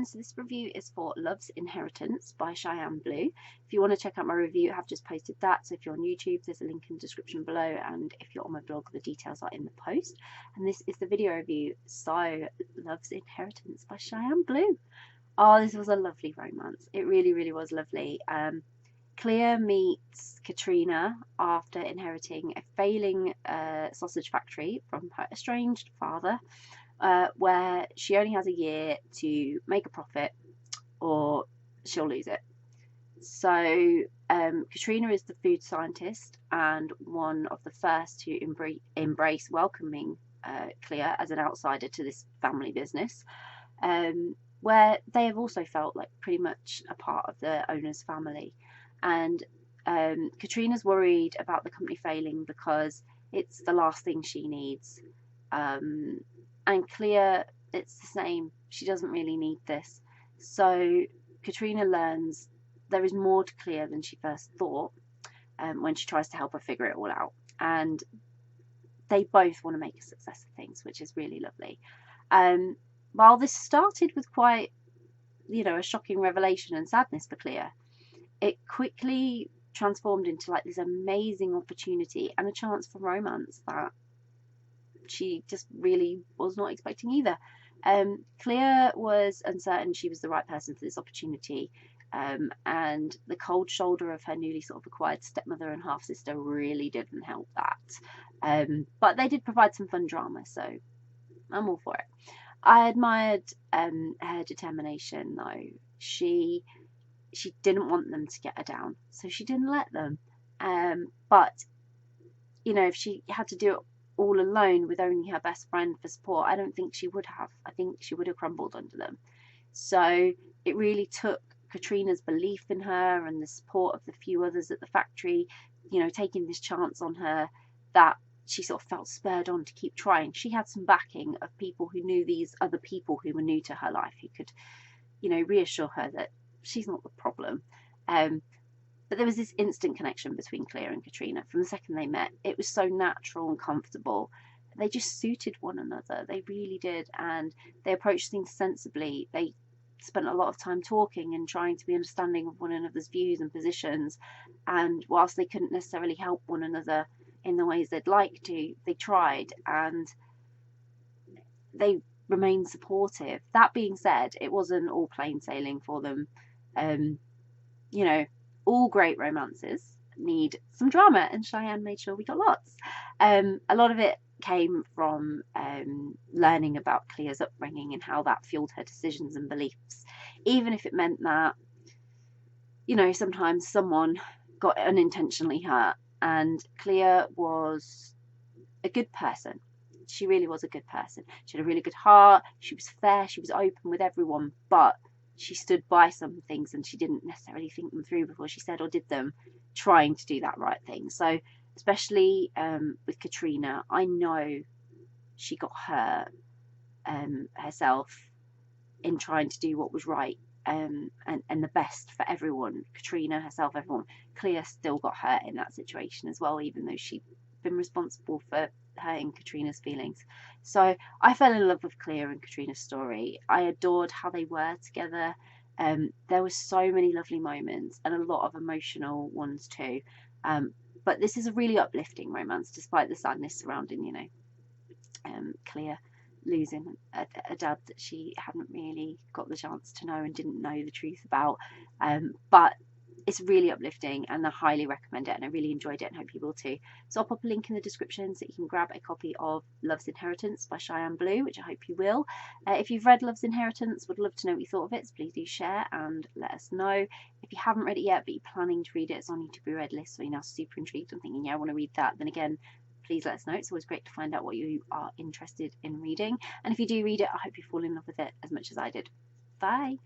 everyone, so this review is for Love's Inheritance by Cheyenne Blue. If you want to check out my review, I have just posted that, so if you're on YouTube there's a link in the description below, and if you're on my blog the details are in the post. And this is the video review. So Love's Inheritance by Cheyenne Blue. Oh, this was a lovely romance. It really was lovely. Clea meets Katrina after inheriting a failing sausage factory from her estranged father, where she only has a year to make a profit or she'll lose it. So Katrina is the food scientist and one of the first to embrace welcoming Clea as an outsider to this family business, where they have also felt like pretty much a part of the owner's family. And Katrina's worried about the company failing because it's the last thing she needs. And Clea, it's the same. She doesn't really need this. So Katrina learns there is more to Clea than she first thought when she tries to help her figure it all out. And they both want to make a success of things, which is really lovely. While this started with quite, a shocking revelation and sadness for Clea, it quickly transformed into like this amazing opportunity and a chance for romance that she just really was not expecting either. Clea was uncertain she was the right person for this opportunity, and the cold shoulder of her newly sort of acquired stepmother and half sister really didn't help that. But they did provide some fun drama, so I'm all for it. I admired her determination though. She didn't want them to get her down, so she didn't let them. But if she had to do it all alone with only her best friend for support, I don't think she would have. I think she would have crumbled under them. So it really took Katrina's belief in her and the support of the few others at the factory, taking this chance on her, that she sort of felt spurred on to keep trying. She had some backing of people who knew these other people who were new to her life, who could, reassure her that she's not the problem. But there was this instant connection between Clea and Katrina from the second they met. It was so natural and comfortable. They just suited one another. They really did. And they approached things sensibly. They spent a lot of time talking and trying to be understanding of one another's views and positions. And whilst they couldn't necessarily help one another in the ways they'd like to, they tried, and they remained supportive. That being said, it wasn't all plain sailing for them. All great romances need some drama, and Cheyenne made sure we got lots. A lot of it came from learning about Clea's upbringing and how that fueled her decisions and beliefs, even if it meant that, sometimes someone got unintentionally hurt. And Clea was a good person. She really was a good person. She had a really good heart. She was fair. She was open with everyone, but she stood by some things and she didn't necessarily think them through before she said or did them, trying to do that right thing. So especially with Katrina, I know she got hurt herself in trying to do what was right and the best for everyone. Katrina herself, everyone. Clea still got hurt in that situation as well, even though she'd been responsible for hurting Katrina's feelings. So I fell in love with Clea and Katrina's story. I adored how they were together. There were so many lovely moments and a lot of emotional ones too. But this is a really uplifting romance, despite the sadness surrounding, Clea losing a dad that she hadn't really got the chance to know and didn't know the truth about. But it's really uplifting and I highly recommend it, and I really enjoyed it and hope you will too. So I'll pop a link in the description so you can grab a copy of Love's Inheritance by Cheyenne Blue, which I hope you will. If you've read Love's Inheritance, would love to know what you thought of it, so please do share and let us know. If you haven't read it yet but you're planning to read it, it's on your to-be-read list, so you're now super intrigued and thinking, yeah, I want to read that, then again, please let us know. It's always great to find out what you are interested in reading. And if you do read it, I hope you fall in love with it as much as I did. Bye.